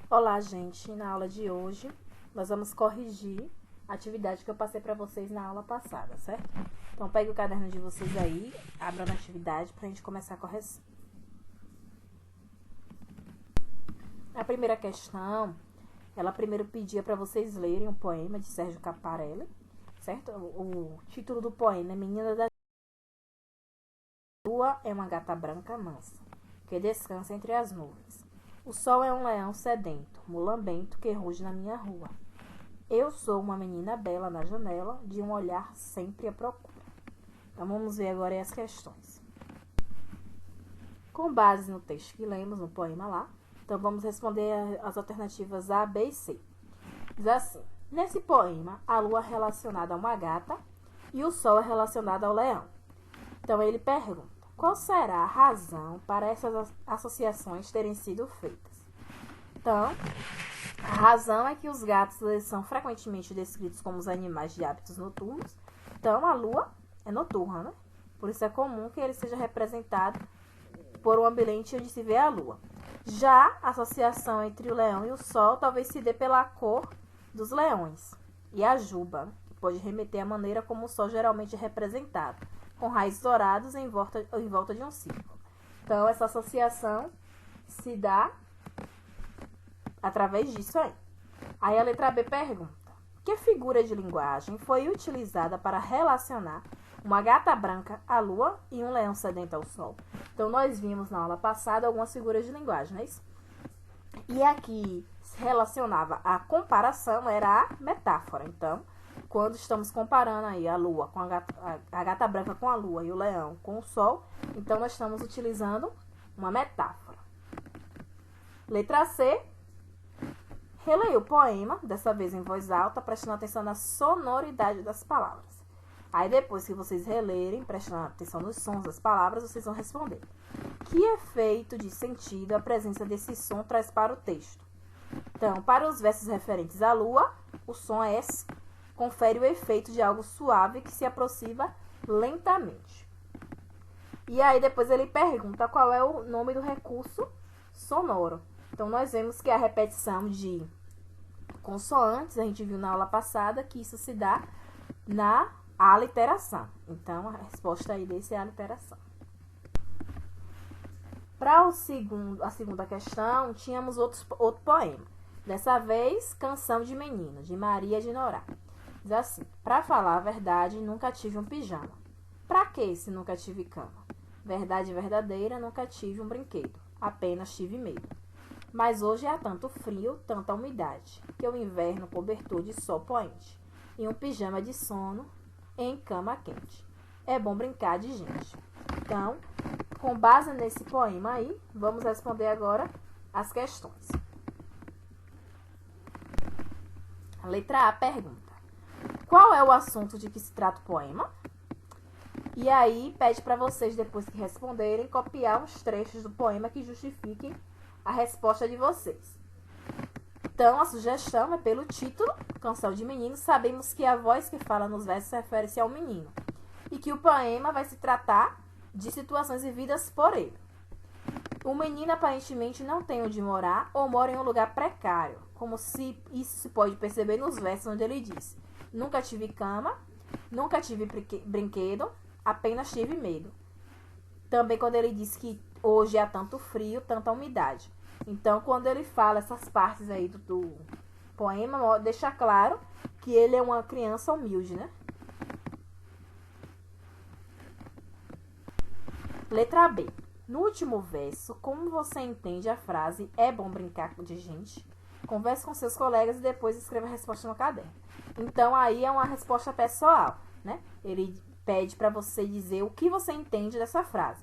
Olá, gente. Na aula de hoje, nós vamos corrigir a atividade que eu passei para vocês na aula passada, certo? Então, pegue o caderno de vocês aí, abra na atividade para a gente começar a correção. A primeira questão, ela primeiro pedia para vocês lerem um poema de Sérgio Caparelli, certo? O título do poema é Menina da Lua é uma gata branca mansa, que descansa entre as nuvens. O sol é um leão sedento, mulambento, que ruge na minha rua. Eu sou uma menina bela na janela, de um olhar sempre à procura. Então vamos ver agora as questões. Com base no texto que lemos, no poema lá, então vamos responder as alternativas A, B e C. Diz assim: nesse poema, a lua é relacionada a uma gata e o sol é relacionado ao leão. Então ele pergunta: qual será a razão para essas associações terem sido feitas? Então, a razão é que os gatos eles são frequentemente descritos como os animais de hábitos noturnos. Então, a lua é noturna, né? Por isso é comum que ele seja representado por um ambiente onde se vê a lua. Já a associação entre o leão e o sol talvez se dê pela cor dos leões e a juba, que pode remeter à maneira como o sol geralmente é representado, com raios dourados em volta de um círculo. Então, essa associação se dá através disso aí. Aí a letra B pergunta: que figura de linguagem foi utilizada para relacionar uma gata branca à lua e um leão sedento ao sol? Então, nós vimos na aula passada algumas figuras de linguagem, não é isso? E aqui se relacionava a comparação, era a metáfora. Então, quando estamos comparando aí a lua com a gata branca com a lua e o leão com o sol, então nós estamos utilizando uma metáfora. Letra C. Releia o poema, dessa vez em voz alta, prestando atenção na sonoridade das palavras. Aí depois que vocês relerem, prestando atenção nos sons das palavras, vocês vão responder: que efeito de sentido a presença desse som traz para o texto? Então, para os versos referentes à lua, o som S confere o efeito de algo suave que se aproxima lentamente. E aí depois ele pergunta qual é o nome do recurso sonoro. Então, nós vemos que a repetição de consoantes, a gente viu na aula passada que isso se dá na aliteração. Então, a resposta aí desse é a aliteração. Para a segunda questão, tínhamos outro poema. Dessa vez, Canção de Menino, de Maria de Norá. Diz assim: para falar a verdade, nunca tive um pijama. Pra que se nunca tive cama? Verdade verdadeira, nunca tive um brinquedo. Apenas tive medo. Mas hoje há tanto frio, tanta umidade, que o inverno cobertor de sol poente, e um pijama de sono em cama quente. É bom brincar de gente. Então, com base nesse poema aí, vamos responder agora as questões. A letra A pergunta: qual é o assunto de que se trata o poema? E aí pede para vocês, depois que responderem, copiar uns trechos do poema que justifiquem a resposta de vocês. Então, a sugestão é pelo título, Canção de Menino. Sabemos que a voz que fala nos versos refere-se ao menino e que o poema vai se tratar de situações vividas por ele. O menino aparentemente não tem onde morar ou mora em um lugar precário, como se isso se pode perceber nos versos onde ele diz: nunca tive cama, nunca tive brinquedo, apenas tive medo. Também quando ele diz que hoje há tanto frio, tanta umidade. Então, quando ele fala essas partes aí do poema, deixa claro que ele é uma criança humilde, né? Letra B. No último verso, como você entende a frase é bom brincar de gente? Converse com seus colegas e depois escreva a resposta no caderno. Então, aí é uma resposta pessoal, né? Ele pede para você dizer o que você entende dessa frase.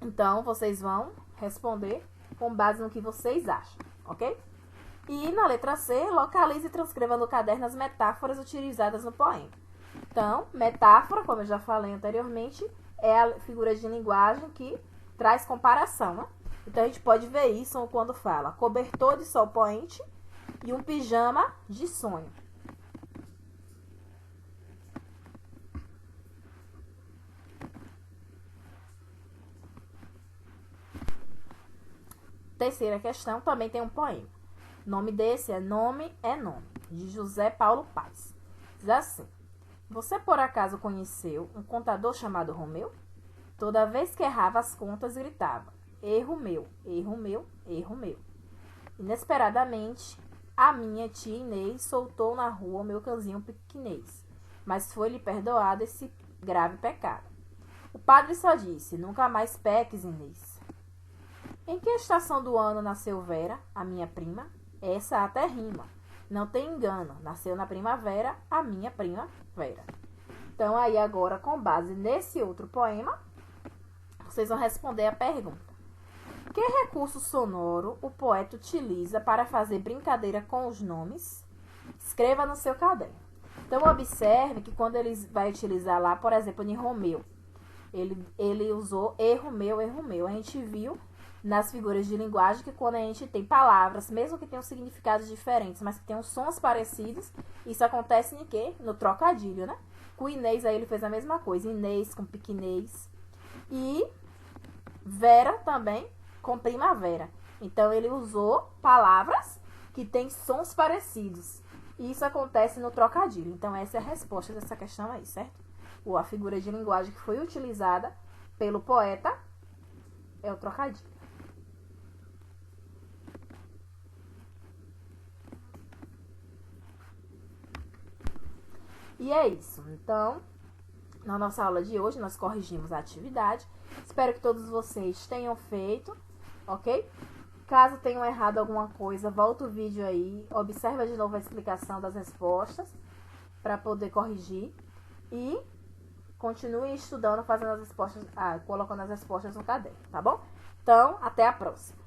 Então, vocês vão responder com base no que vocês acham, ok? E na letra C, localize e transcreva no caderno as metáforas utilizadas no poema. Então, metáfora, como eu já falei anteriormente, é a figura de linguagem que traz comparação, né? Então, a gente pode ver isso quando fala cobertor de sol poente e um pijama de sonho. Terceira questão, também tem um poema. O nome desse é Nome é Nome, de José Paulo Paes. Diz assim: você por acaso conheceu um contador chamado Romeu? Toda vez que errava as contas, gritava: erro meu, erro meu, erro meu. Inesperadamente, a minha tia Inês soltou na rua o meu cãozinho pequinês, mas foi-lhe perdoado esse grave pecado. O padre só disse: nunca mais peques, Inês. Em que estação do ano nasceu Vera, a minha prima? Essa até rima. Não tem engano, nasceu na primavera, a minha prima Vera. Então, aí agora, com base nesse outro poema, vocês vão responder a pergunta: que recurso sonoro o poeta utiliza para fazer brincadeira com os nomes? Escreva no seu caderno. Então, observe que quando ele vai utilizar lá, por exemplo, em Romeu, ele usou erro meu, erro meu. A gente viu nas figuras de linguagem que quando a gente tem palavras, mesmo que tenham significados diferentes, mas que tenham sons parecidos, isso acontece em quê? No trocadilho, né? Com o Inês aí ele fez a mesma coisa. Inês com piquinês. E Vera também com primavera. Então ele usou palavras que têm sons parecidos. E isso acontece no trocadilho. Então essa é a resposta dessa questão aí, certo? Ou a figura de linguagem que foi utilizada pelo poeta é o trocadilho. E é isso. Então, na nossa aula de hoje, nós corrigimos a atividade. Espero que todos vocês tenham feito, ok? Caso tenham errado alguma coisa, volta o vídeo aí, observa de novo a explicação das respostas para poder corrigir e continue estudando, fazendo as respostas, colocando as respostas no caderno, tá bom? Então, até a próxima.